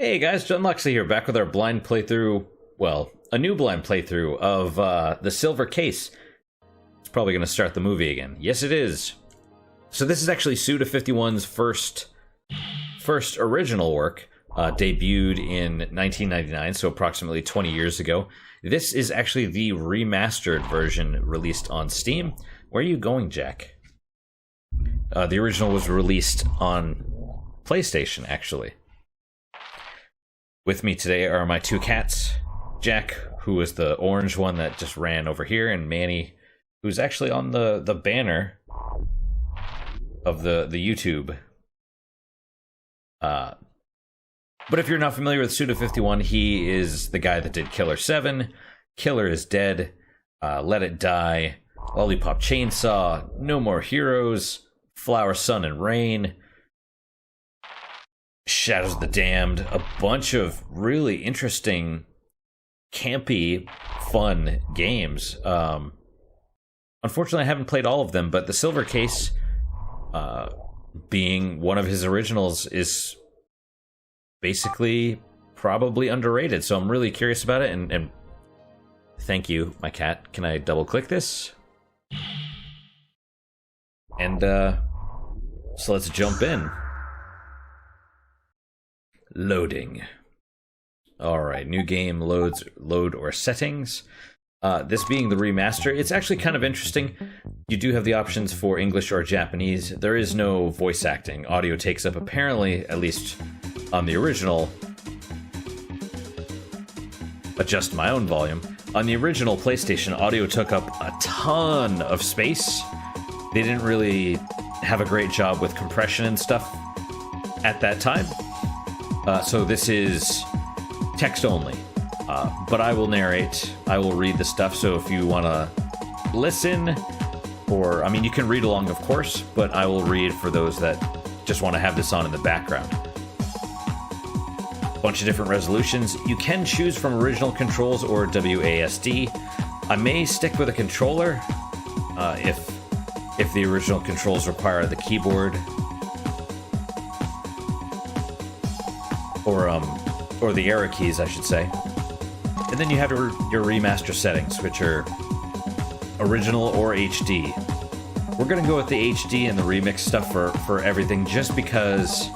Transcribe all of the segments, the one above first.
Hey guys, John Luxley here, back with our blind playthrough, well, a new blind playthrough of The Silver Case. It's probably going to start the movie again. Yes, it is. So this is actually SUDA51's first original work, debuted in 1999, so approximately 20 years ago. This is actually the remastered version released on Steam. Where are you going, Jack? The original was released on PlayStation, actually. With me today are my two cats, Jack, who is the orange one that just ran over here, and Manny, who's actually on the banner of the YouTube. But if you're not familiar with Suda51, he is the guy that did Killer 7, Killer is Dead, Let It Die, Lollipop Chainsaw, No More Heroes, Flower, Sun, and Rain, Shadows of the Damned, a bunch of really interesting, campy, fun games. Unfortunately, I haven't played all of them, but The Silver Case, being one of his originals, is basically probably underrated. So I'm really curious about it, and thank you, my cat. Can I double-click this? And, so let's jump in. Loading. Alright, new game load or settings. This being the remaster, it's actually kind of interesting. You do have the options for English or Japanese. There is no voice acting. Audio takes up, apparently, at least on the original, adjust my own volume. On the original PlayStation, audio took up a ton of space. They didn't really have a great job with compression and stuff at that time. So this is text only, but I will narrate, I will read the stuff, so if you want to listen, or, I mean, you can read along, of course, but I will read for those that just want to have this on in the background. Bunch of different resolutions. You can choose from original controls or WASD. I may stick with a controller, if the original controls require the keyboard, or the arrow keys, I should say. And then you have your remaster settings, which are original or HD. We're gonna go with the HD and the remix stuff for everything, just because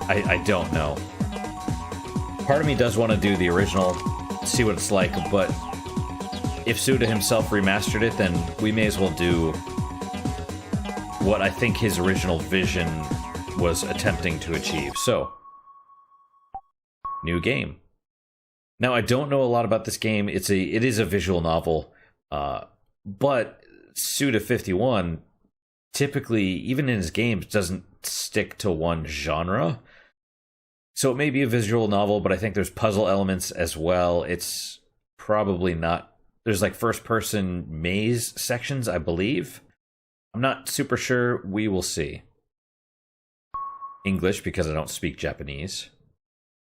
I don't know. Part of me does want to do the original, see what it's like, but if Suda himself remastered it, then we may as well do what I think his original vision was attempting to achieve. So, new game. Now, I don't know a lot about this game. It is a visual novel, but Suda51 typically, even in his games, doesn't stick to one genre. So it may be a visual novel, but I think there's puzzle elements as well. It's probably not. There's like first-person maze sections, I believe. I'm not super sure. We will see. English, because I don't speak Japanese.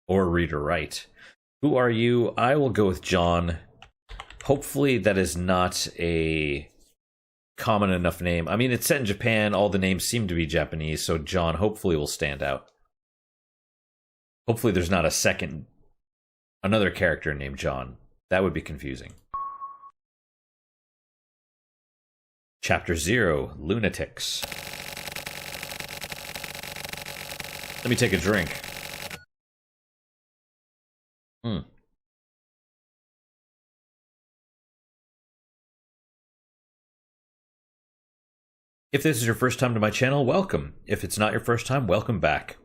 Or read or write. Who are you? I will go with John. Hopefully that is not a common enough name. I mean, it's set in Japan. All the names seem to be Japanese, so John hopefully will stand out. Hopefully there's not another character named John. That would be confusing. Chapter 0, Lunatics. Let me take a drink. If this is your first time to my channel, welcome. If it's not your first time, welcome back.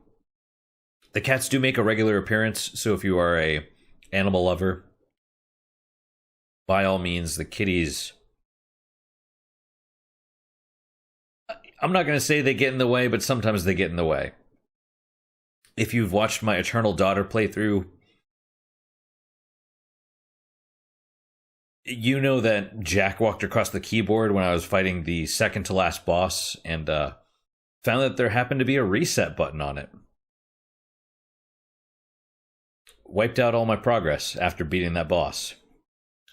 The cats do make a regular appearance, so if you are a animal lover, by all means, the kitties, I'm not going to say they get in the way, but sometimes they get in the way. If you've watched my Eternal Daughter playthrough, you know that Jack walked across the keyboard when I was fighting the second to last boss, and found that there happened to be a reset button on it. Wiped out all my progress after beating that boss.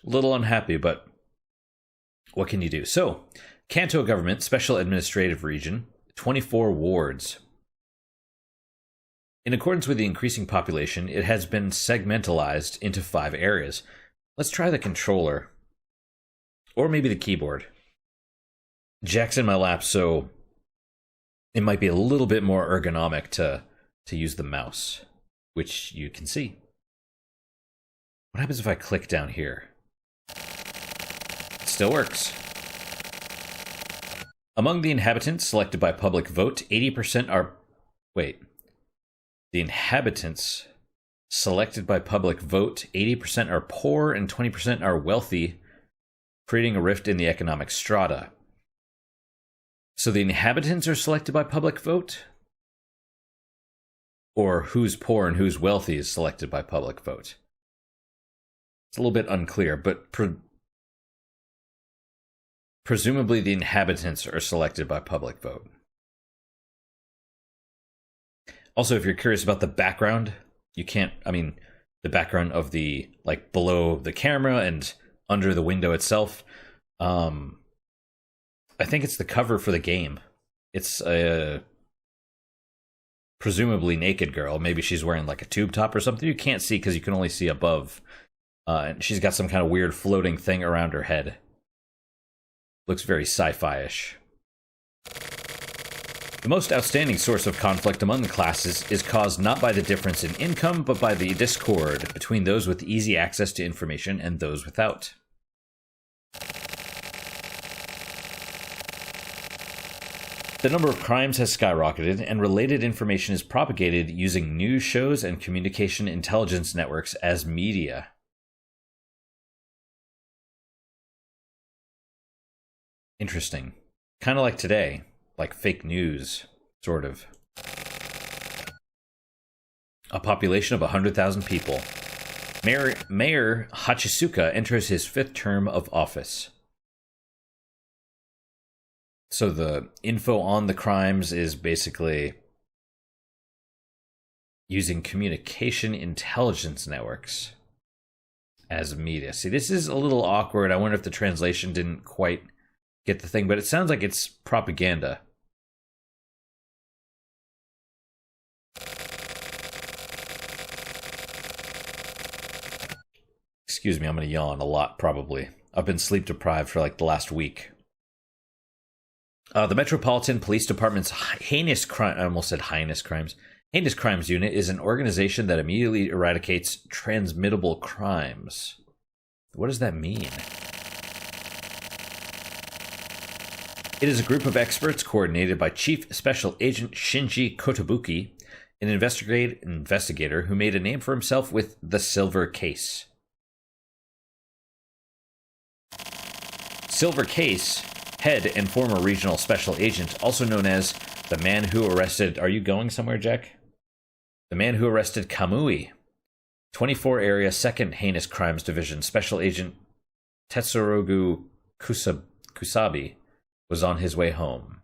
A little unhappy, but what can you do? So, Kanto Government, Special Administrative Region, 24 wards. In accordance with the increasing population, it has been segmentalized into 5 areas. Let's try the controller. Or maybe the keyboard. Jack's in my lap, so it might be a little bit more ergonomic to use the mouse, which you can see. What happens if I click down here? It still works. Among the inhabitants selected by public vote, 80% are... Wait. The inhabitants selected by public vote, 80% are poor and 20% are wealthy, creating a rift in the economic strata. So the inhabitants are selected by public vote? Or who's poor and who's wealthy is selected by public vote? It's a little bit unclear, but presumably the inhabitants are selected by public vote. Also, if you're curious about the background, you can't, I mean, the background of the, like, below the camera and under the window itself, I think it's the cover for the game. It's a presumably naked girl. Maybe she's wearing like a tube top or something. You can't see because you can only see above. And she's got some kind of weird floating thing around her head. Looks very sci-fi-ish. The most outstanding source of conflict among the classes is caused not by the difference in income, but by the discord between those with easy access to information and those without. The number of crimes has skyrocketed, and related information is propagated using news shows and communication intelligence networks as media. Interesting. Kind of like today. Like fake news, sort of. A population of 100,000 people. Mayor Hachisuka enters his 5th term of office. So the info on the crimes is basically using communication intelligence networks as media. See, this is a little awkward. I wonder if the translation didn't quite get the thing, but it sounds like it's propaganda. Excuse me, I'm going to yawn a lot, probably. I've been sleep deprived for like the last week. The Metropolitan Police Department's heinous crime, I almost said heinous crimes. Heinous Crimes Unit is an organization that immediately eradicates transmittable crimes. What does that mean? It is a group of experts coordinated by Chief Special Agent Shinji Kotobuki, an investigator who made a name for himself with the Silver Case. Silver Case, head and former regional special agent, also known as the man who arrested... Are you going somewhere, Jack? The man who arrested Kamui. 24 Area 2nd Heinous Crimes Division Special Agent Tetsurogu Kusabi was on his way home.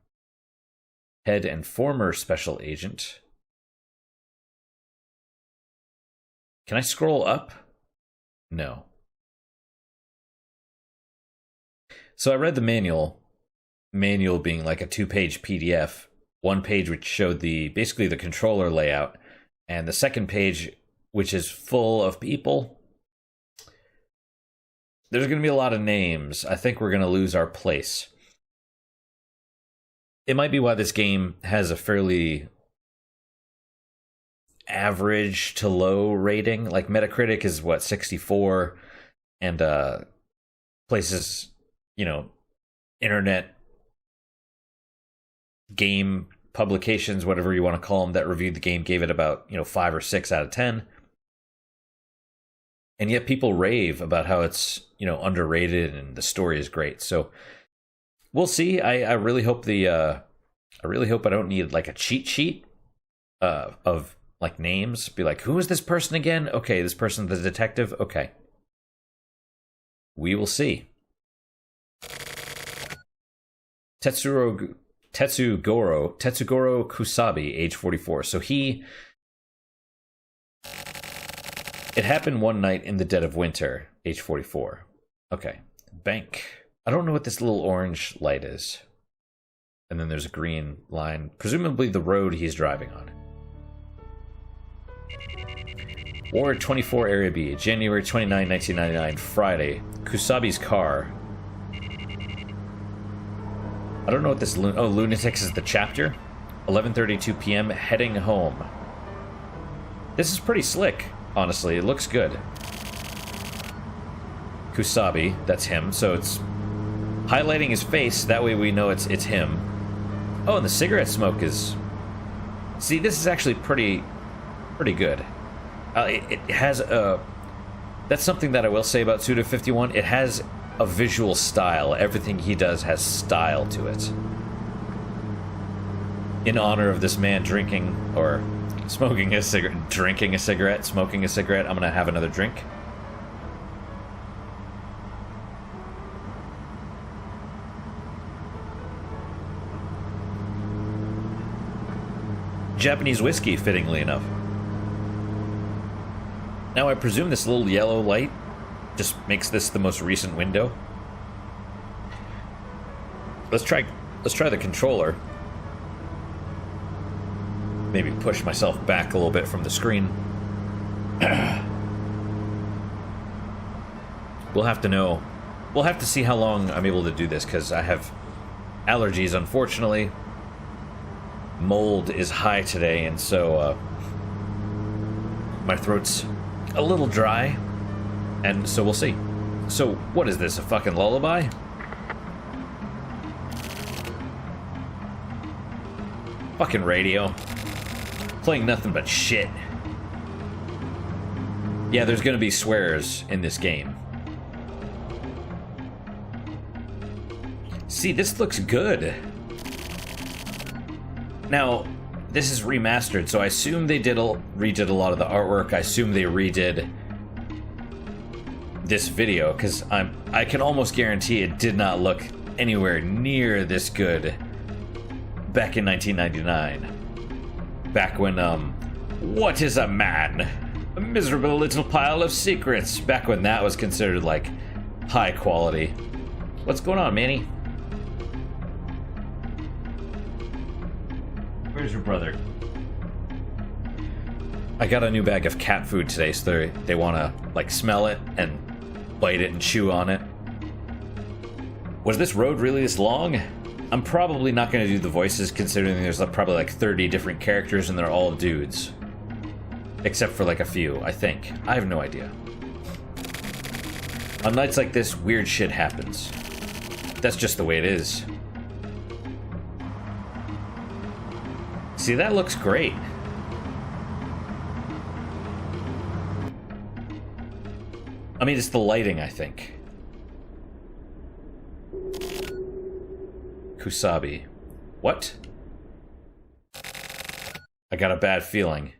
Head and former special agent. Can I scroll up? No. So I read the manual being like a 2-page PDF, one page which showed basically the controller layout, and the second page which is full of people. There's going to be a lot of names. I think we're going to lose our place. It might be why this game has a fairly average to low rating. Like Metacritic is what, 64, and places, internet game publications, whatever you want to call them, that reviewed the game gave it about 5 or 6 out of 10. And yet people rave about how it's underrated and the story is great. So we'll see. I really hope I don't need like a cheat sheet of like names. Be like, who is this person again? Okay, this person's the detective. Okay, we will see. Tetsugoro Kusabi, age 44. So it happened one night in the dead of winter, age 44. Okay. Bank. I don't know what this little orange light is. And then there's a green line, presumably the road he's driving on. Ward 24 Area B, January 29, 1999, Friday. Kusabi's car. I don't know what this... Lunatics is the chapter. 11:32 p.m. Heading home. This is pretty slick, honestly. It looks good. Kusabi, that's him. So it's highlighting his face. That way we know it's him. Oh, and the cigarette smoke is... See, this is actually pretty good. It has a... That's something that I will say about SUDA51. It has a visual style. Everything he does has style to it. In honor of this man drinking, or smoking a cigarette, drinking a cigarette, smoking a cigarette, I'm gonna have another drink. Japanese whiskey, fittingly enough. Now I presume this little yellow light just makes this the most recent window. Let's try the controller. Maybe push myself back a little bit from the screen. We'll have to know. We'll have to see how long I'm able to do this, because I have allergies, unfortunately. Mold is high today, and so my throat's a little dry, and so we'll see. So, what is this, a fucking lullaby? Fucking radio. Playing nothing but shit. Yeah, there's gonna be swears in this game. See, this looks good. Now, this is remastered, so I assume they redid a lot of the artwork. I assume they redid this video, because I can almost guarantee it did not look anywhere near this good back in 1999. Back when, what is a man? A miserable little pile of secrets. Back when that was considered, like, high quality. What's going on, Manny? Where's your brother? I got a new bag of cat food today, so they want to, like, smell it and bite it and chew on it. Was this road really this long? I'm probably not going to do the voices, considering there's probably like 30 different characters and they're all dudes. Except for like a few, I think. I have no idea. On nights like this, weird shit happens. That's just the way it is. See, that looks great. I mean, it's the lighting, I think. Kusabi. What? I got a bad feeling.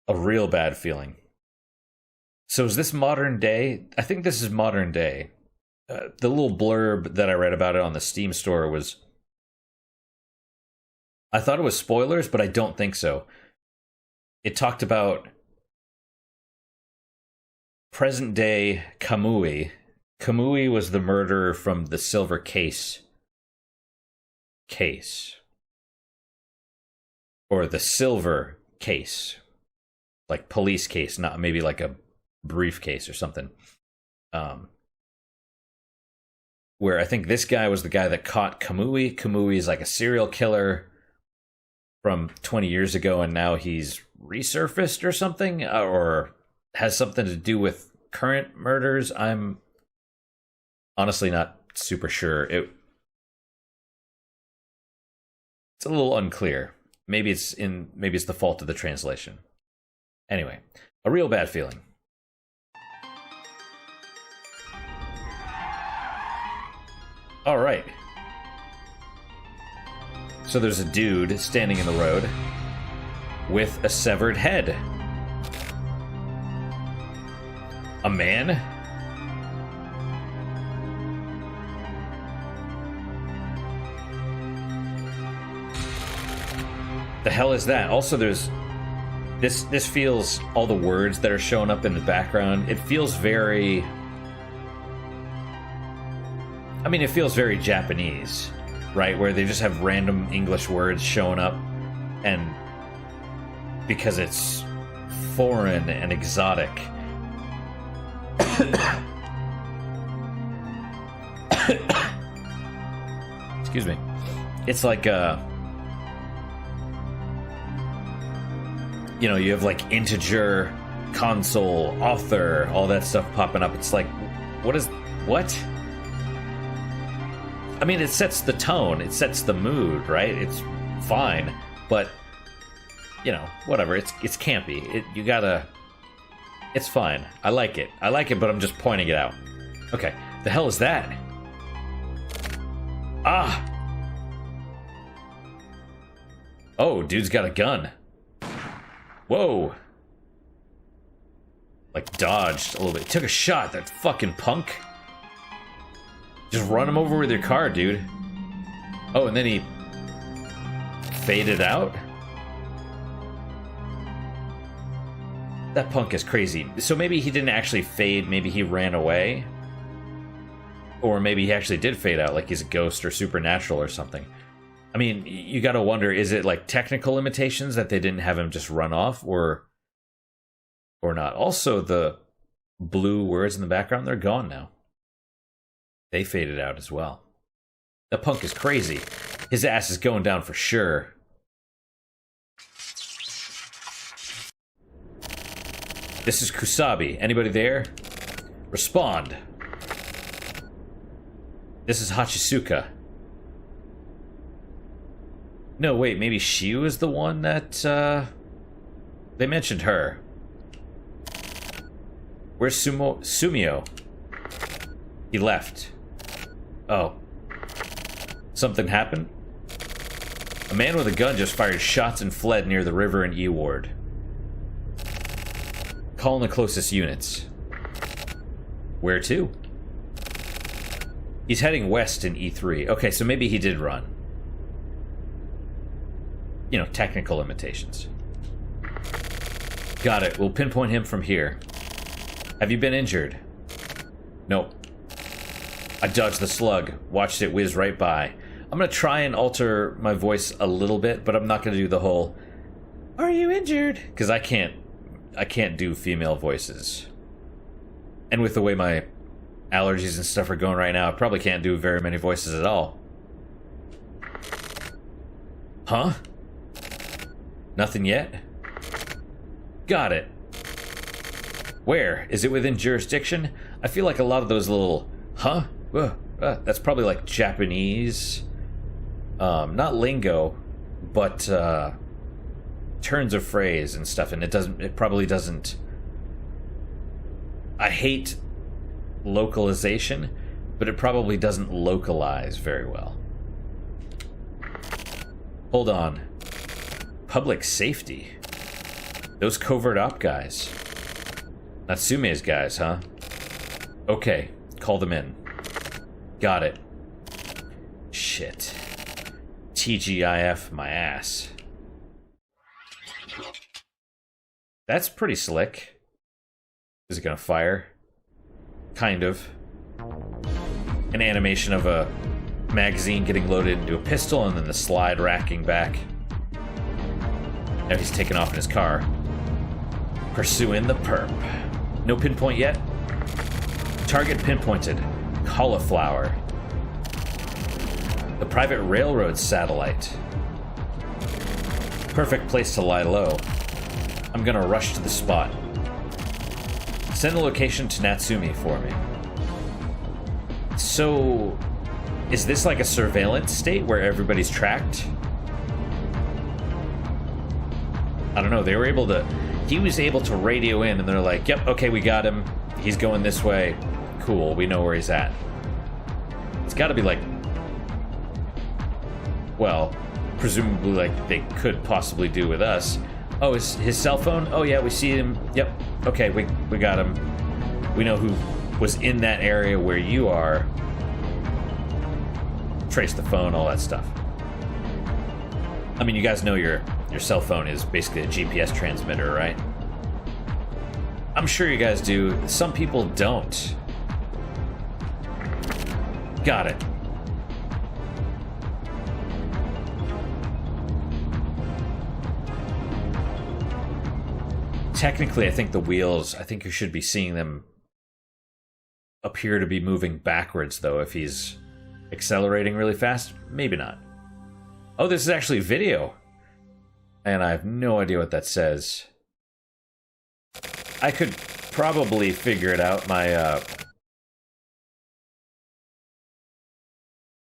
A real bad feeling. So is this modern day? I think this is modern day. The little blurb that I read about it on the Steam store was... I thought it was spoilers, but I don't think so. It talked about present day Kamui. Kamui was the murderer from the Silver Case. Or the Silver Case. Like police case, not maybe like a briefcase or something. Where I think this guy was the guy that caught Kamui. Kamui is like a serial killer from 20 years ago, and now he's resurfaced or something, or has something to do with current murders. I'm honestly not super sure. It's a little unclear. Maybe it's the fault of the translation. Anyway, a real bad feeling. All right. So there's a dude standing in the road with a severed head. A man? The hell is that? Also, there's this feels, all the words that are showing up in the background, it feels very, I mean, it feels very Japanese, right? Where they just have random English words showing up, and because it's foreign and exotic. Excuse me. It's like you know, you have like integer, console, author, all that stuff popping up. It's like, what? I mean, it sets the tone, it sets the mood, right? It's fine, but you know, whatever. It's campy. It's fine. I like it, but I'm just pointing it out. Okay, the hell is that? Ah! Oh, dude's got a gun. Whoa. Like, dodged a little bit. Took a shot, that fucking punk. Just run him over with your car, dude. Oh, and then he faded out? That punk is crazy. So maybe he didn't actually fade, maybe he ran away. Or maybe he actually did fade out, like he's a ghost or supernatural or something. I mean, you gotta wonder, is it like technical limitations that they didn't have him just run off, or not? Also, the blue words in the background, they're gone now. They faded out as well. The punk is crazy. His ass is going down for sure. This is Kusabi. Anybody there? Respond. This is Hachisuka. No, wait, maybe she was the one that, they mentioned her. Where's Sumio? He left. Oh. Something happened? A man with a gun just fired shots and fled near the river in E Ward. Call in the closest units. Where to? He's heading west in E3. Okay, so maybe he did run. You know, technical limitations. Got it. We'll pinpoint him from here. Have you been injured? Nope. I dodged the slug. Watched it whiz right by. I'm gonna try and alter my voice a little bit, but I'm not gonna do the whole, "Are you injured?" Because I can't do female voices. And with the way my allergies and stuff are going right now, I probably can't do very many voices at all. Huh? Nothing yet? Got it. Where? Is it within jurisdiction? I feel like a lot of those little, huh? That's probably like Japanese, not lingo, but turns of phrase and stuff, and it probably doesn't. I hate localization, but it probably doesn't localize very well. Hold on. Public safety? Those covert op guys. Natsume's guys, huh? Okay, call them in. Got it. Shit. TGIF my ass. That's pretty slick. Is it gonna fire? Kind of. An animation of a magazine getting loaded into a pistol and then the slide racking back. Now he's taking off in his car. Pursuing the perp. No pinpoint yet? Target pinpointed. Cauliflower. The private railroad satellite. Perfect place to lie low. I'm gonna rush to the spot. Send the location to Natsumi for me. So, is this like a surveillance state where everybody's tracked? I don't know, they were able to... He was able to radio in and they're like, yep, okay, we got him. He's going this way. Cool, we know where he's at. It's gotta be like... Well, presumably like they could possibly do with us. Oh, is his cell phone? Oh yeah, we see him. Yep, okay, we got him. We know who was in that area where you are. Trace the phone, all that stuff. I mean, you guys know your cell phone is basically a GPS transmitter, right? I'm sure you guys do. Some people don't. Got it. technically, I think the wheels, I think you should be seeing them appear to be moving backwards, though, if he's accelerating really fast. Maybe not. Oh, this is actually video. And I have no idea what that says. I could probably figure it out. My,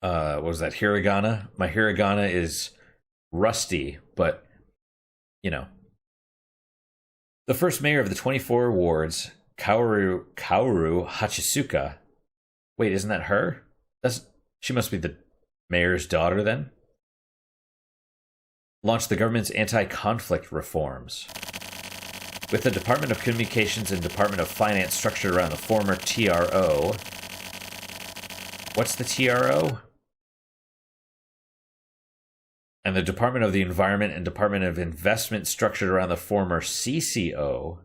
what was that, hiragana? My hiragana is rusty, but, you know. The first mayor of the 24 wards, Kaoru Hachisuka. Wait, isn't that her? She must be the mayor's daughter, then? Launched the government's anti-conflict reforms. With the Department of Communications and Department of Finance structured around the former TRO. What's the TRO? And the Department of the Environment and Department of Investment structured around the former CCO.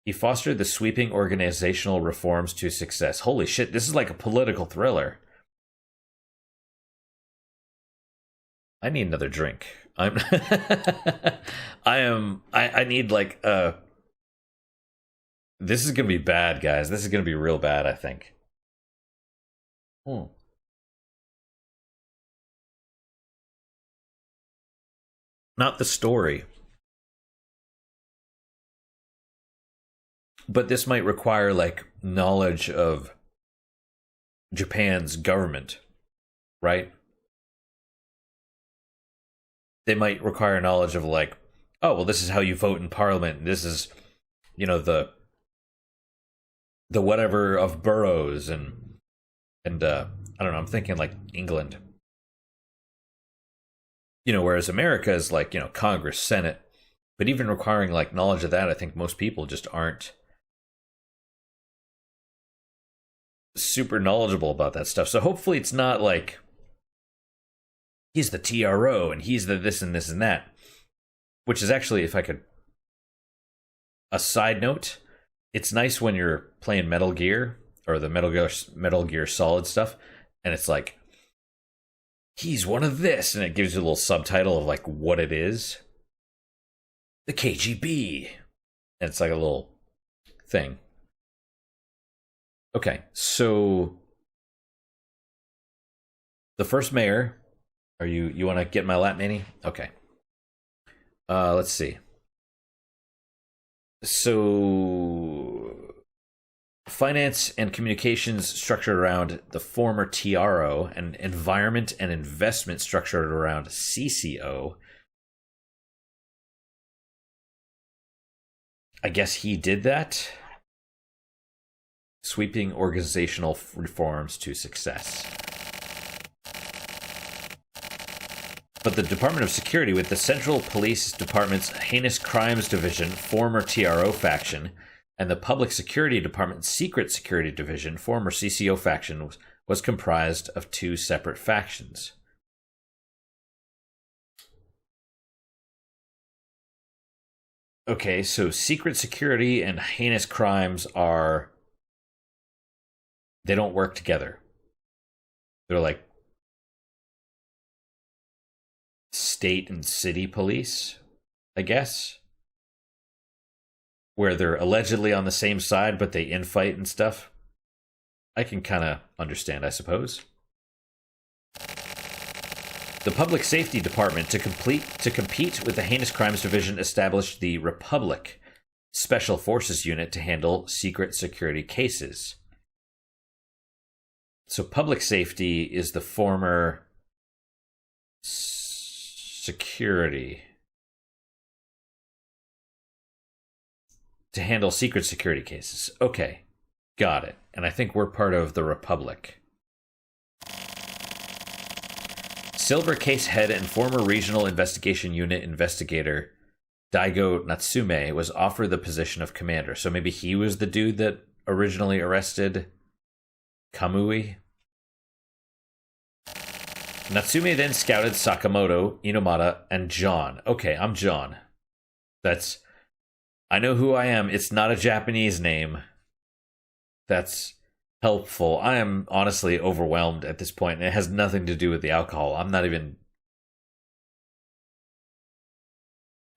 He fostered the sweeping organizational reforms to success. Holy shit, this is like a political thriller. I need another drink. I need like this is gonna be bad, guys. This is gonna be real bad, I think. Not the story. But this might require, like, knowledge of Japan's government, right? They might require knowledge of, like, oh, well, this is how you vote in parliament. This is, you know, the whatever of boroughs and I don't know, I'm thinking, like, England. You know, whereas America is, like, you know, Congress, Senate. But even requiring, like, knowledge of that, I think most people just aren't super knowledgeable about that stuff. So hopefully it's not like he's the TRO and he's the this and this and that. Which is actually, if I could, a side note, it's nice when you're playing Metal Gear or the Metal Gear Solid stuff, and it's like, he's one of this, and it gives you a little subtitle of like what it is. The KGB. And it's like a little thing. Okay, so the first mayor, you want to get my lap, Manny? Okay. Let's see. So finance and communications structured around the former TRO, and environment and investment structured around CCO. I guess he did that. Sweeping organizational reforms to success. But the Department of Security, with the Central Police Department's Heinous Crimes Division, former TRO faction, and the Public Security Department's Secret Security Division, former CCO faction, was comprised of two separate factions. Okay, so secret security and heinous crimes are... they don't work together. They're like state and city police, I guess. Where they're allegedly on the same side, but they infight and stuff. I can kind of understand, I suppose. The Public Safety Department, to compete with the Heinous Crimes Division, established the Republic Special Forces Unit to handle secret security cases. So public safety is the former security to handle secret security cases. Okay, got it. And I think we're part of the Republic. Silver Case head and former Regional Investigation Unit investigator Daigo Natsume was offered the position of commander. So maybe he was the dude that originally arrested Kamui. Natsume then scouted Sakamoto, Inomata, and John. Okay, I'm John. That's... I know who I am. It's not a Japanese name. That's helpful. I am honestly overwhelmed at this point, and it has nothing to do with the alcohol. I'm not even...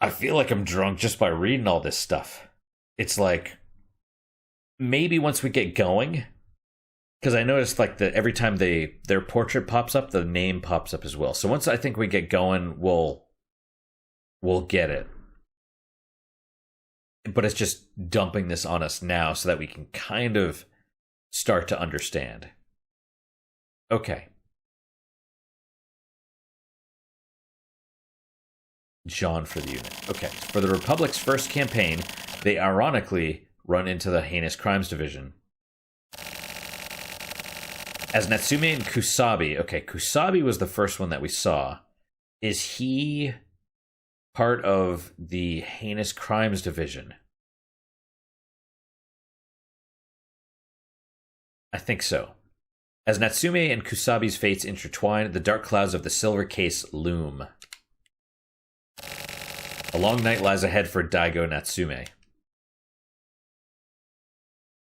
I feel like I'm drunk just by reading all this stuff. It's like, maybe once we get going, because I noticed like that every time their portrait pops up, the name pops up as well. So once I think we get going, we'll get it. But it's just dumping this on us now so that we can kind of start to understand. Okay. John for the unit. Okay. For the Republic's first campaign, they ironically run into the Heinous Crimes Division. As Natsume and Kusabi. Okay, Kusabi was the first one that we saw. Is he part of the Heinous Crimes Division? I think so. As Natsume and Kusabi's fates intertwine, the dark clouds of the Silver Case loom. A long night lies ahead for Daigo Natsume.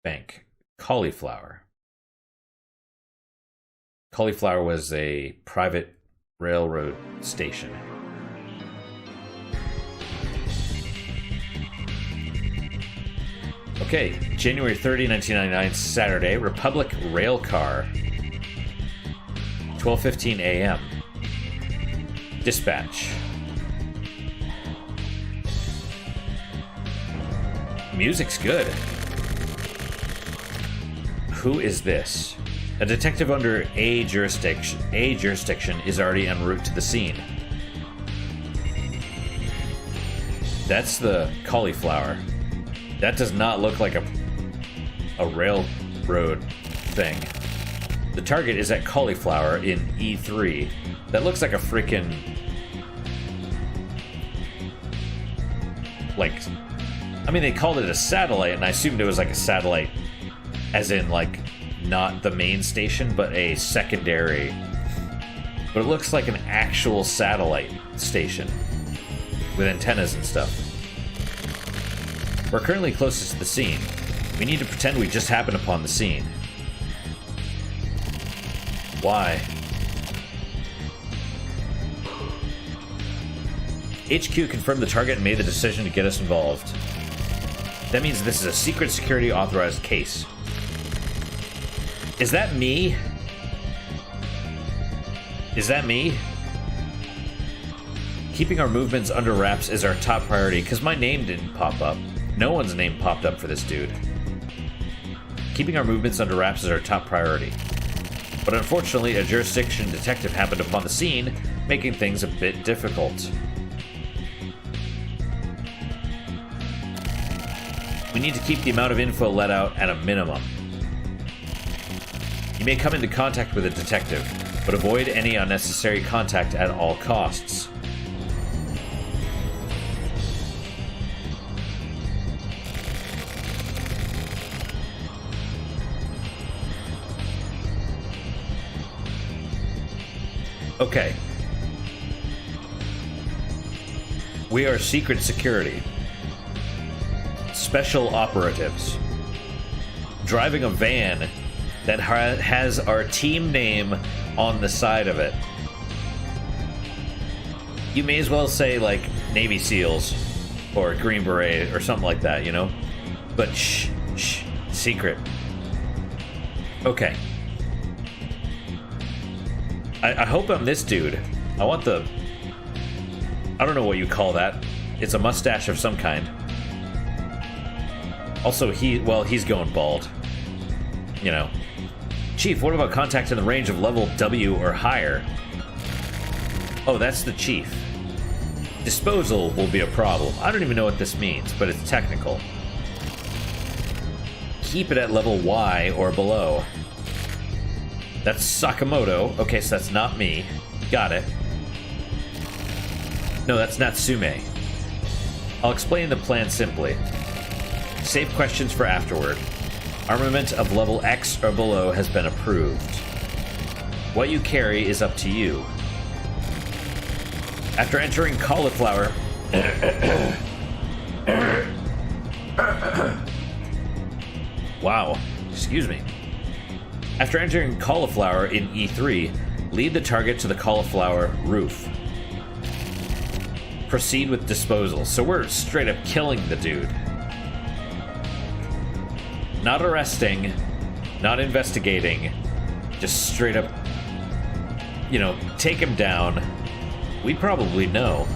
Bank. Cauliflower. Cauliflower was a private railroad station. Okay, January 30, 1999, Saturday, Republic Rail Car. 12:15 a.m. Dispatch. Music's good. Who is this? A detective under A jurisdiction is already en route to the scene. That's the cauliflower. That does not look like a railroad thing. The target is at cauliflower in E3. That looks like a freaking... like... I mean, they called it a satellite, and I assumed it was like a satellite as in, like, not the main station, but a secondary. But it looks like an actual satellite station with antennas and stuff. We're currently closest to the scene. We need to pretend we just happened upon the scene. Why? HQ confirmed the target and made the decision to get us involved. That means this is a secret security authorized case. Is that me? Is that me? Keeping our movements under wraps is our top priority, because my name didn't pop up. No one's name popped up for this dude. Keeping our movements under wraps is our top priority. But unfortunately, a jurisdiction detective happened upon the scene, making things a bit difficult. We need to keep the amount of info let out at a minimum. You may come into contact with a detective, but avoid any unnecessary contact at all costs. Okay. We are secret security. Special operatives. Driving a van that has our team name on the side of it. You may as well say, like, Navy SEALs or Green Beret or something like that, you know? But shh, secret. Okay. I hope I'm this dude. I want the... I don't know what you call that. It's a mustache of some kind. Also, he's going bald. You know. Chief, what about contact in the range of level W or higher? Oh, that's the chief. Disposal will be a problem. I don't even know what this means, but it's technical. Keep it at level Y or below. That's Sakamoto. Okay, so that's not me. Got it. No, that's Natsume. I'll explain the plan simply. Save questions for afterward. Armament of level X or below has been approved. What you carry is up to you. After entering cauliflower... Wow. Excuse me. After entering cauliflower in E3, lead the target to the cauliflower roof. Proceed with disposal. So we're straight up killing the dude. Not arresting, not investigating, just straight up, you know, take him down. We probably know.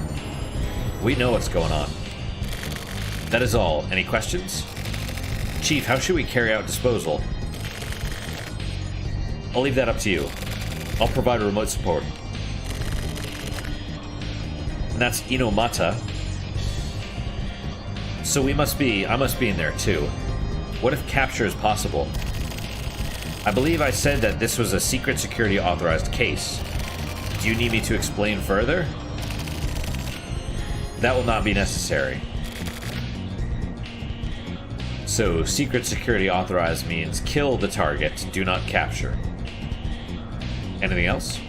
We know what's going on. That is all. Any questions? Chief, how should we carry out disposal? I'll leave that up to you. I'll provide remote support. And that's Inomata. So I must be in there too. What if capture is possible? I believe I said that this was a secret security authorized case. Do you need me to explain further? That will not be necessary. So, secret security authorized means kill the target, do not capture. Anything else?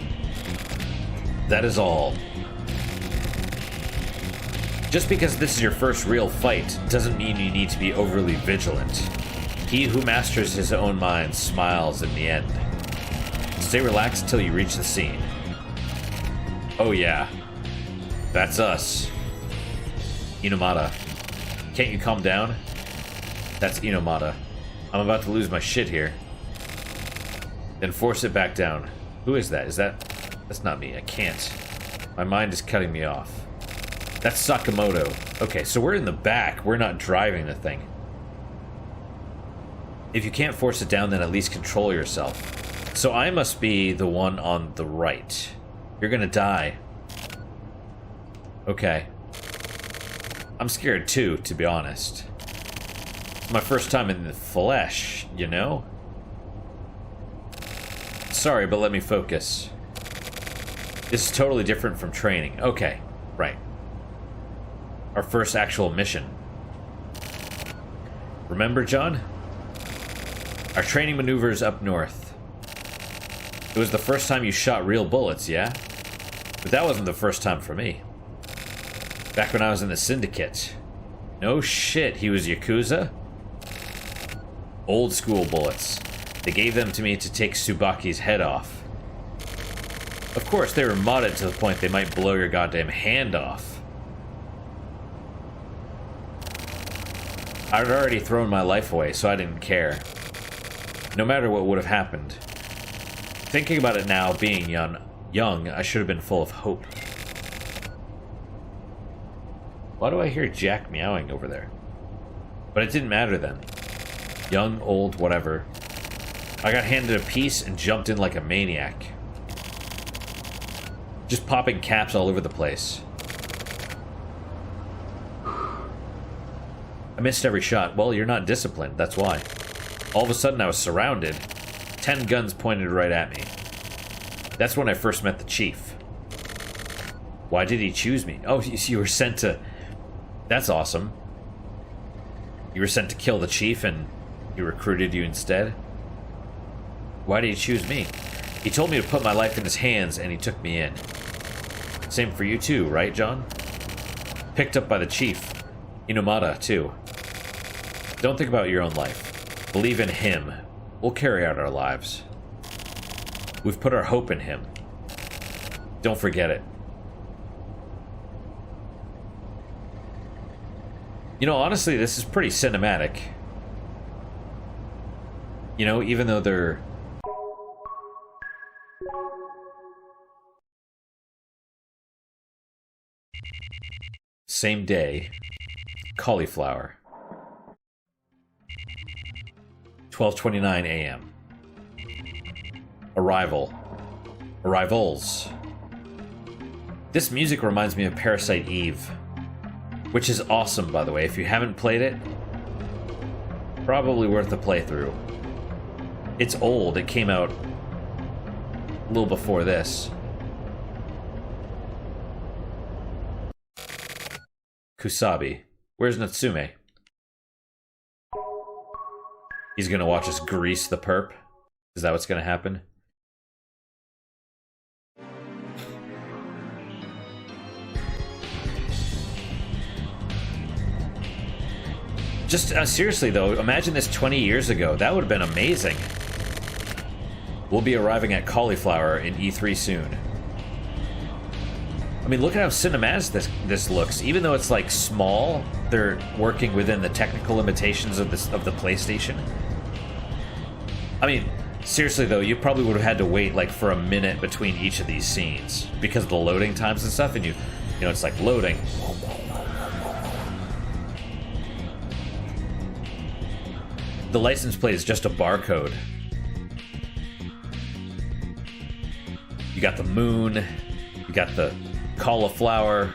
That is all. Just because this is your first real fight doesn't mean you need to be overly vigilant. He who masters his own mind smiles in the end. Stay relaxed until you reach the scene. Oh yeah. That's us. Inomata. Can't you calm down? That's Inomata. I'm about to lose my shit here. Then force it back down. Who is that? That's not me. I can't. My mind is cutting me off. That's Sakamoto. Okay, so we're in the back. We're not driving the thing. If you can't force it down, then at least control yourself. So I must be the one on the right. You're gonna die. Okay. I'm scared too, to be honest. It's my first time in the flesh, you know? Sorry, but let me focus. This is totally different from training. Okay, right. Our first actual mission. Remember, John? Our training maneuvers up north. It was the first time you shot real bullets, yeah? But that wasn't the first time for me. Back when I was in the Syndicate. No shit, he was Yakuza? Old school bullets. They gave them to me to take Tsubaki's head off. Of course, they were modded to the point they might blow your goddamn hand off. I'd already thrown my life away, so I didn't care. No matter what would have happened. Thinking about it now, being young, I should have been full of hope. Why do I hear Jack meowing over there? But it didn't matter then. Young, old, whatever. I got handed a piece and jumped in like a maniac. Just popping caps all over the place. I missed every shot. Well, you're not disciplined, that's why. All of a sudden I was surrounded. 10 guns pointed right at me. That's when I first met the chief. Why did he choose me? Oh, you were sent to... That's awesome. You were sent to kill the chief and he recruited you instead? Why did he choose me? He told me to put my life in his hands and he took me in. Same for you too, right, John? Picked up by the chief. Inomata, too. Don't think about your own life. Believe in him. We'll carry out our lives. We've put our hope in him. Don't forget it. You know, honestly, this is pretty cinematic. You know, even though they're... Same day. Cauliflower. 12:29 a.m. Arrival. Arrivals. This music reminds me of Parasite Eve. Which is awesome, by the way. If you haven't played it, probably worth a playthrough. It's old. It came out a little before this. Kusabi. Where's Natsume? He's gonna watch us grease the perp? Is that what's gonna happen? Just seriously though, imagine this 20 years ago. That would have been amazing. We'll be arriving at Cauliflower in E3 soon. I mean, look at how cinematic this looks. Even though it's like small, they're working within the technical limitations of the PlayStation. I mean, seriously though, you probably would have had to wait like for a minute between each of these scenes because of the loading times and stuff, and you know, it's like loading. The license plate is just a barcode. You got the moon, you got the cauliflower.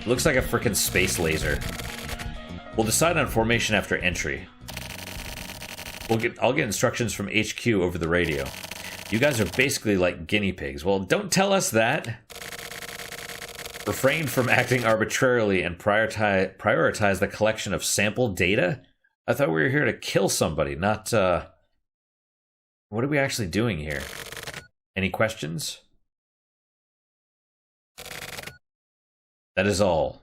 Looks like a freaking space laser. We'll decide on formation after entry. I'll get instructions from HQ over the radio. You guys are basically like guinea pigs. Well, don't tell us that. Refrain from acting arbitrarily and prioritize the collection of sample data? I thought we were here to kill somebody, not, what are we actually doing here? Any questions? That is all.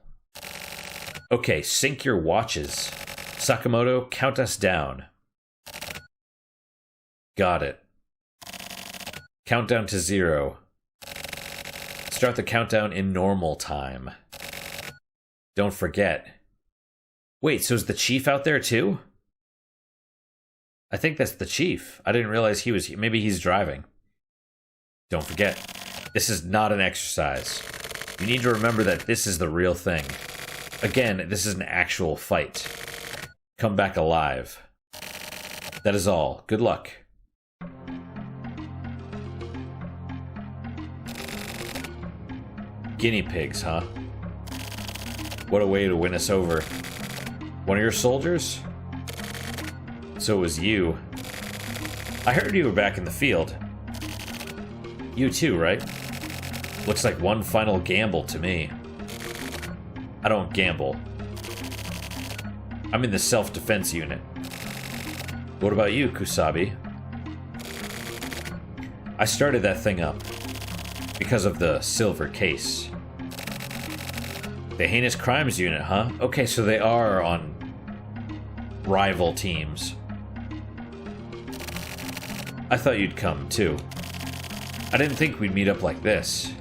Okay, sync your watches. Sakamoto, count us down. Got it. Countdown to 0. Start the countdown in normal time. Don't forget. Wait, so is the chief out there too? I think that's the chief. I didn't realize he was... Maybe he's driving. Don't forget, this is not an exercise. You need to remember that this is the real thing. Again, this is an actual fight. Come back alive. That is all. Good luck. Guinea pigs, huh? What a way to win us over. One of your soldiers? So it was you. I heard you were back in the field. You too, right? Looks like one final gamble to me. I don't gamble. I'm in the self-defense unit. What about you, Kusabi? I started that thing up because of the silver case. The heinous crimes unit, huh? Okay, so they are on rival teams. I thought you'd come, too. I didn't think we'd meet up like this.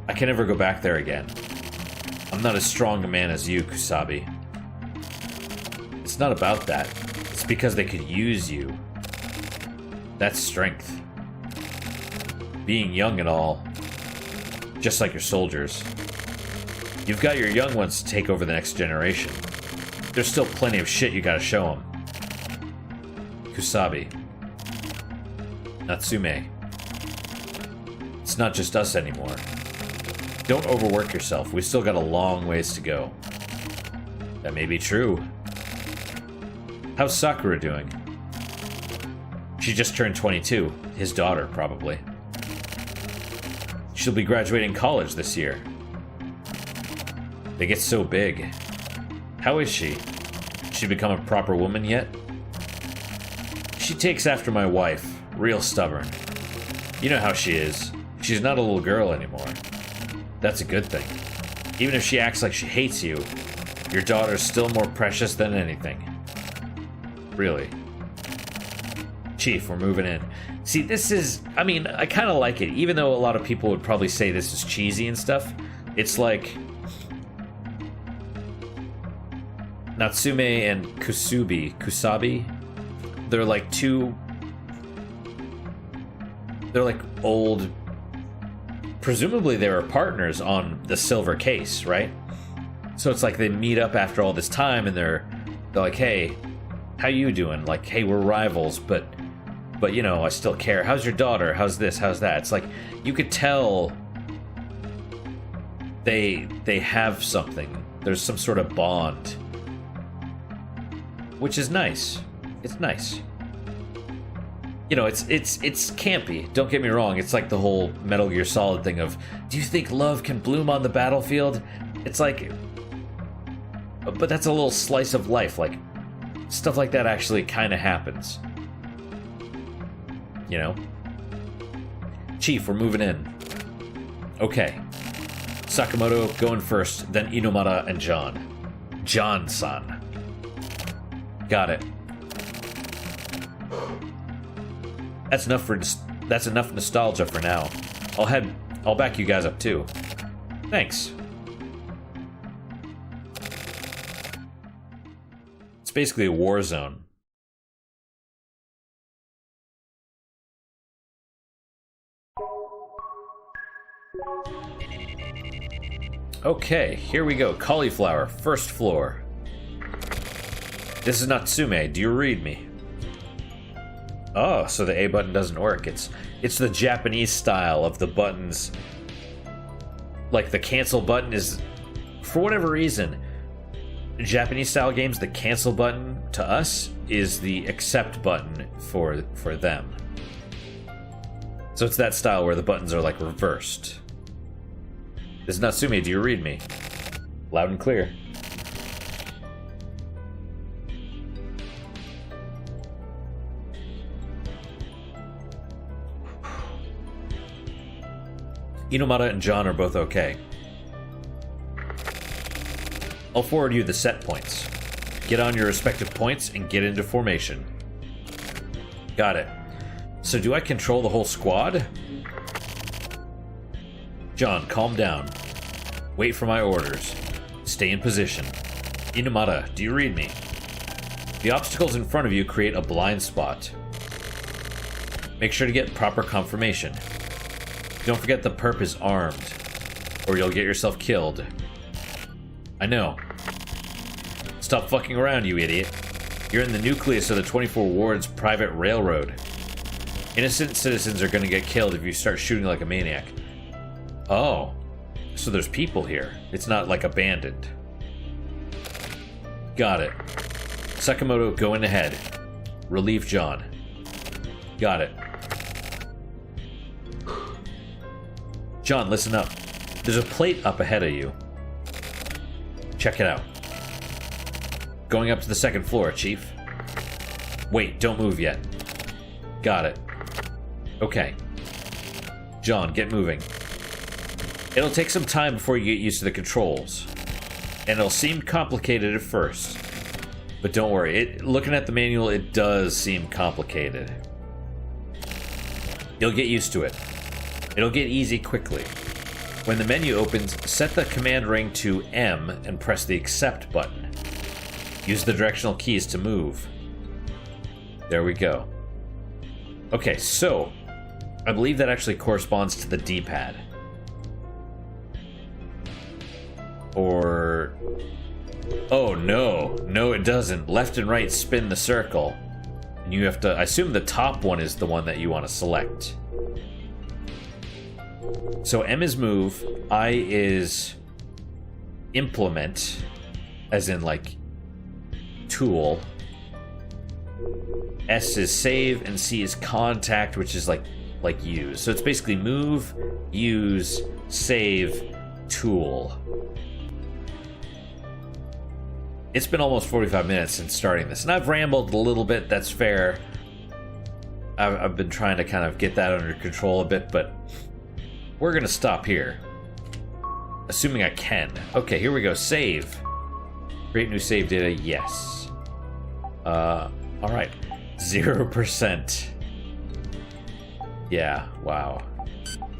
I can never go back there again. I'm not as strong a man as you, Kusabi. It's not about that. It's because they could use you. That's strength. Being young and all. Just like your soldiers. You've got your young ones to take over the next generation. There's still plenty of shit you gotta show them. Kusabi. Natsume. It's not just us anymore. Don't overwork yourself. We still got a long ways to go. That may be true. How's Sakura doing? She just turned 22. His daughter, probably. She'll be graduating college this year. They get so big. How is she? She become a proper woman yet? She takes after my wife. Real stubborn. You know how she is. She's not a little girl anymore. That's a good thing. Even if she acts like she hates you, your daughter's still more precious than anything. Really. Chief, we're moving in. See, this is... I mean, I kind of like it. Even though a lot of people would probably say this is cheesy and stuff. It's like... Natsume and Kusabi. They're like two... They're like old... Presumably they were partners on the silver case, right? So it's like they meet up after all this time and they're like, hey, how you doing? Like, hey, we're rivals, but you know, I still care. How's your daughter? How's this? How's that? It's like, you could tell they have something. There's some sort of bond. Which is nice. It's nice. You know, it's campy. Don't get me wrong. It's like the whole Metal Gear Solid thing of, do you think love can bloom on the battlefield? It's like, but that's a little slice of life. Like, stuff like that actually kind of happens. You know? Chief, we're moving in. Okay. Sakamoto going first, then Inomata and John. John-san. Got it. That's enough nostalgia for now. I'll head I'll back you guys up too. Thanks. It's basically a war zone. Okay, here we go. Cauliflower, first floor. This is Natsume. Do you read me? Oh, so the A button doesn't work. It's the Japanese style of the buttons. Like the cancel button is, for whatever reason, Japanese style games, the cancel button to us is the accept button for them. So it's that style where the buttons are like reversed. This is Natsume, do you read me? Loud and clear. Inomata and John are both okay. I'll forward you the set points. Get on your respective points and get into formation. Got it. So do I control the whole squad? John, calm down. Wait for my orders. Stay in position. Inomata, do you read me? The obstacles in front of you create a blind spot. Make sure to get proper confirmation. Don't forget the perp is armed, or you'll get yourself killed. I know. Stop fucking around, you idiot. You're in the nucleus of the 24 Ward's private railroad. Innocent citizens are gonna get killed if you start shooting like a maniac. Oh, so there's people here. It's not like abandoned. Got it. Sakamoto, go in ahead. Relieve John. Got it. John, listen up. There's a plate up ahead of you. Check it out. Going up to the second floor, Chief. Wait, don't move yet. Got it. Okay. John, get moving. It'll take some time before you get used to the controls. And it'll seem complicated at first. But don't worry, looking at the manual, it does seem complicated. You'll get used to it. It'll get easy quickly. When the menu opens, set the command ring to M and press the accept button. Use the directional keys to move. There we go. Okay, so I believe that actually corresponds to the D-pad. Or... oh, no. No, it doesn't. Left and right spin the circle. And you have to... I assume the top one is the one that you want to select. So M is move, I is implement, as in like tool. S is save, and C is contact, which is like use. So it's basically move, use, save, tool. It's been almost 45 minutes since starting this, and I've rambled a little bit, that's fair. I've been trying to kind of get that under control a bit, but we're gonna stop here. Assuming I can. Okay, here we go, save. Create new save data, yes. Alright. 0%. Yeah, wow.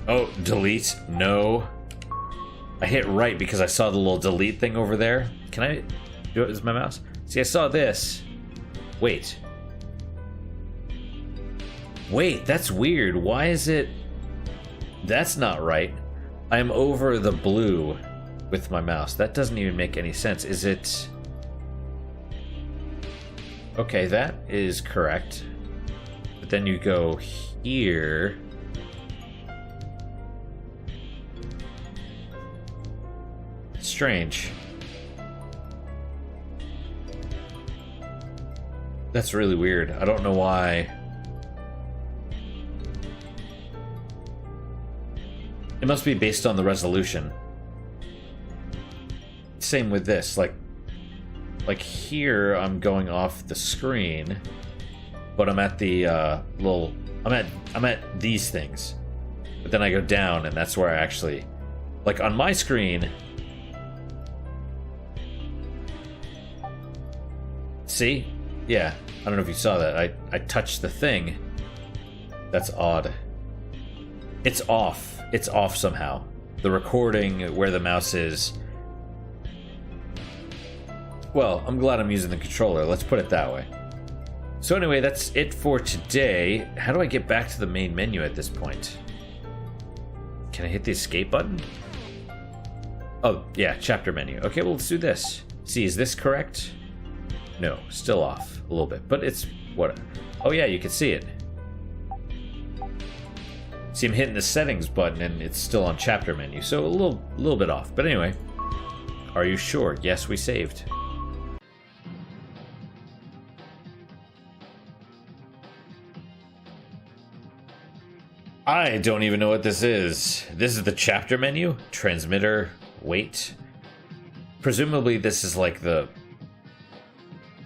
Oh, delete, no. I hit right because I saw the little delete thing over there. Can I do it with my mouse? See, I saw this. Wait. Wait, that's weird. Why is it... that's not right. I'm over the blue with my mouse. That doesn't even make any sense. Is it... okay, that is correct. But then you go here... strange. That's really weird. I don't know why. It must be based on the resolution. Same with this. Like here, I'm going off the screen, but I'm at the little. I'm at these things, but then I go down, and that's where I actually, like on my screen. See? Yeah, I don't know if you saw that. I touched the thing. That's odd. It's off. It's off somehow. The recording, where the mouse is. Well, I'm glad I'm using the controller. Let's put it that way. So anyway, that's it for today. How do I get back to the main menu at this point? Can I hit the escape button? Oh, yeah, chapter menu. Okay, well, let's do this. See, is this correct? No, still off a little bit, but it's what? Oh yeah, you can see it. See, I'm hitting the settings button and it's still on chapter menu, so a little bit off. But anyway, are you sure? Yes, we saved. I don't even know what this is. This is the chapter menu? Transmitter, wait. Presumably this is like the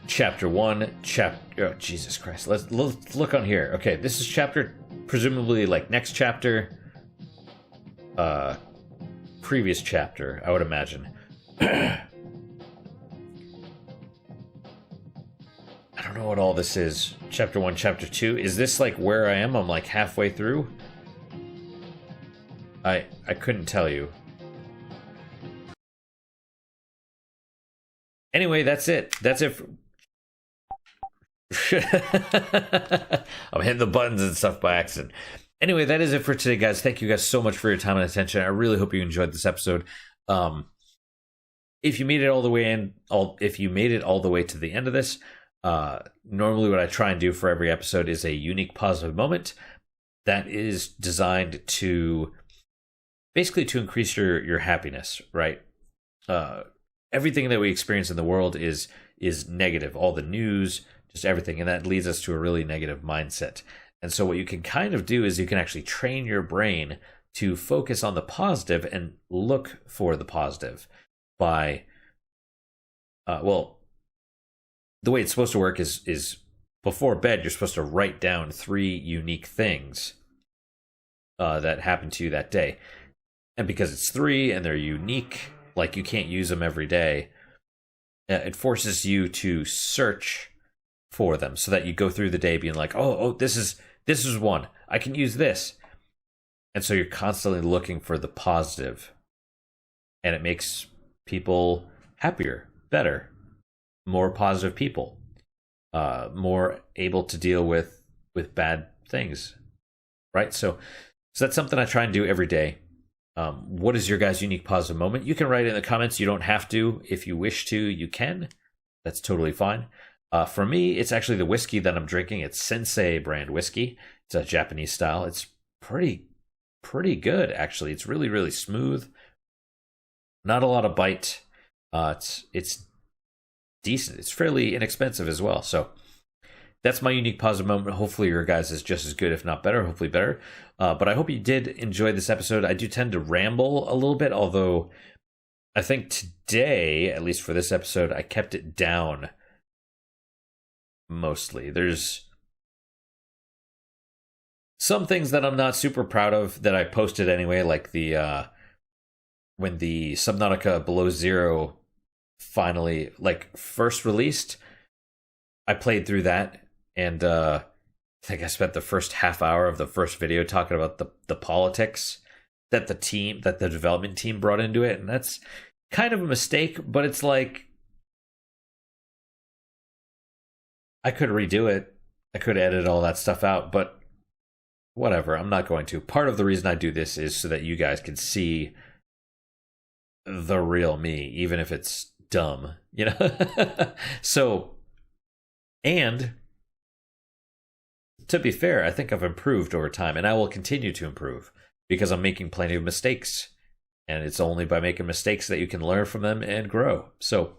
chapter 1, oh, Jesus Christ. Let's look on here. Okay, this is chapter, presumably like next chapter, previous chapter, I would imagine. I don't know what all this is. Chapter 1, chapter 2. Is this like where I am? I'm like halfway through. I couldn't tell you. Anyway, that's it. That's it. I'm hitting the buttons and stuff by accident. Anyway, that is it for today, guys. Thank you guys so much for your time and attention. I really hope you enjoyed this episode. If you made it all the way in, if you made it all the way to the end of this, normally what I try and do for every episode is a unique positive moment that is designed to basically to increase your happiness, right? Everything that we experience in the world is negative. All the news, just everything, and that leads us to a really negative mindset. And so what you can kind of do is you can actually train your brain to focus on the positive and look for the positive by, well, the way it's supposed to work is before bed, you're supposed to write down 3 unique things that happened to you that day. And because it's 3 and they're unique, like you can't use them every day, it forces you to search for them so that you go through the day being like, oh, this is one. I can use this. And so you're constantly looking for the positive. And it makes people happier, better, more positive people, more able to deal with bad things, right? So that's something I try and do every day. What is your guys' unique positive moment? You can write it in the comments. You don't have to. If you wish to, you can. That's totally fine. For me, it's actually the whiskey that I'm drinking. It's Sensei brand whiskey. It's a Japanese style. It's pretty good, actually. It's really, really smooth. Not a lot of bite. It's decent. It's fairly inexpensive as well. So that's my unique positive moment. Hopefully your guys is just as good, if not better. Hopefully better. But I hope you did enjoy this episode. I do tend to ramble a little bit, although I think today, at least for this episode, I kept it down mostly. There's some things that I'm not super proud of that I posted anyway, like the when the Subnautica Below Zero finally first released. I played through that, and I think I spent the first half hour of the first video talking about the politics that the development team brought into it, and that's kind of a mistake, but it's like I could redo it. I could edit all that stuff out, but whatever, I'm not going to. Part of the reason I do this is so that you guys can see the real me, even if it's dumb, you know? So, and to be fair, I think I've improved over time, and I will continue to improve because I'm making plenty of mistakes. And it's only by making mistakes that you can learn from them and grow. So,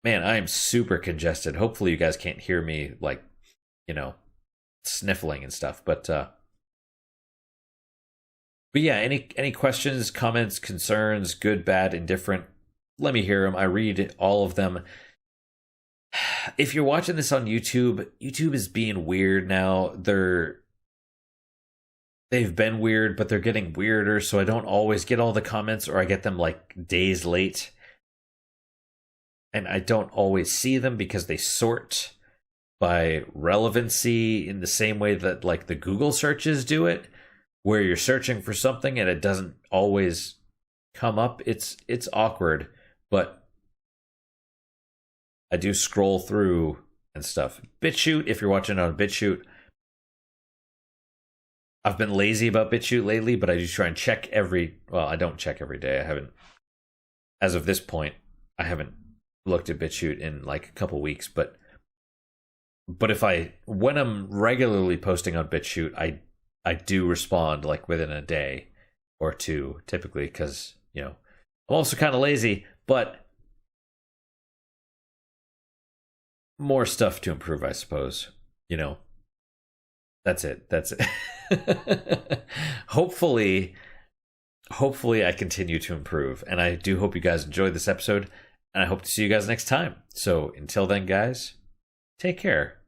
man, I am super congested. Hopefully you guys can't hear me, sniffling and stuff. But yeah, any questions, comments, concerns, good, bad, indifferent, let me hear them. I read all of them. If you're watching this on YouTube, YouTube is being weird now. They've been weird, but they're getting weirder, so I don't always get all the comments, or I get them days late. And I don't always see them because they sort by relevancy in the same way that the Google searches do it. where you're searching for something and it doesn't always come up. It's awkward, but I do scroll through and stuff. BitChute, if you're watching on BitChute, I've been lazy about BitChute lately, but I do try and check I don't check every day. I haven't, as of this point, I haven't looked at BitChute in like a couple weeks, but when I'm regularly posting on BitChute, I do respond like within a day or two, typically, because, I'm also kind of lazy, but more stuff to improve, I suppose. That's it. Hopefully I continue to improve, and I do hope you guys enjoyed this episode, and I hope to see you guys next time. So until then, guys, take care.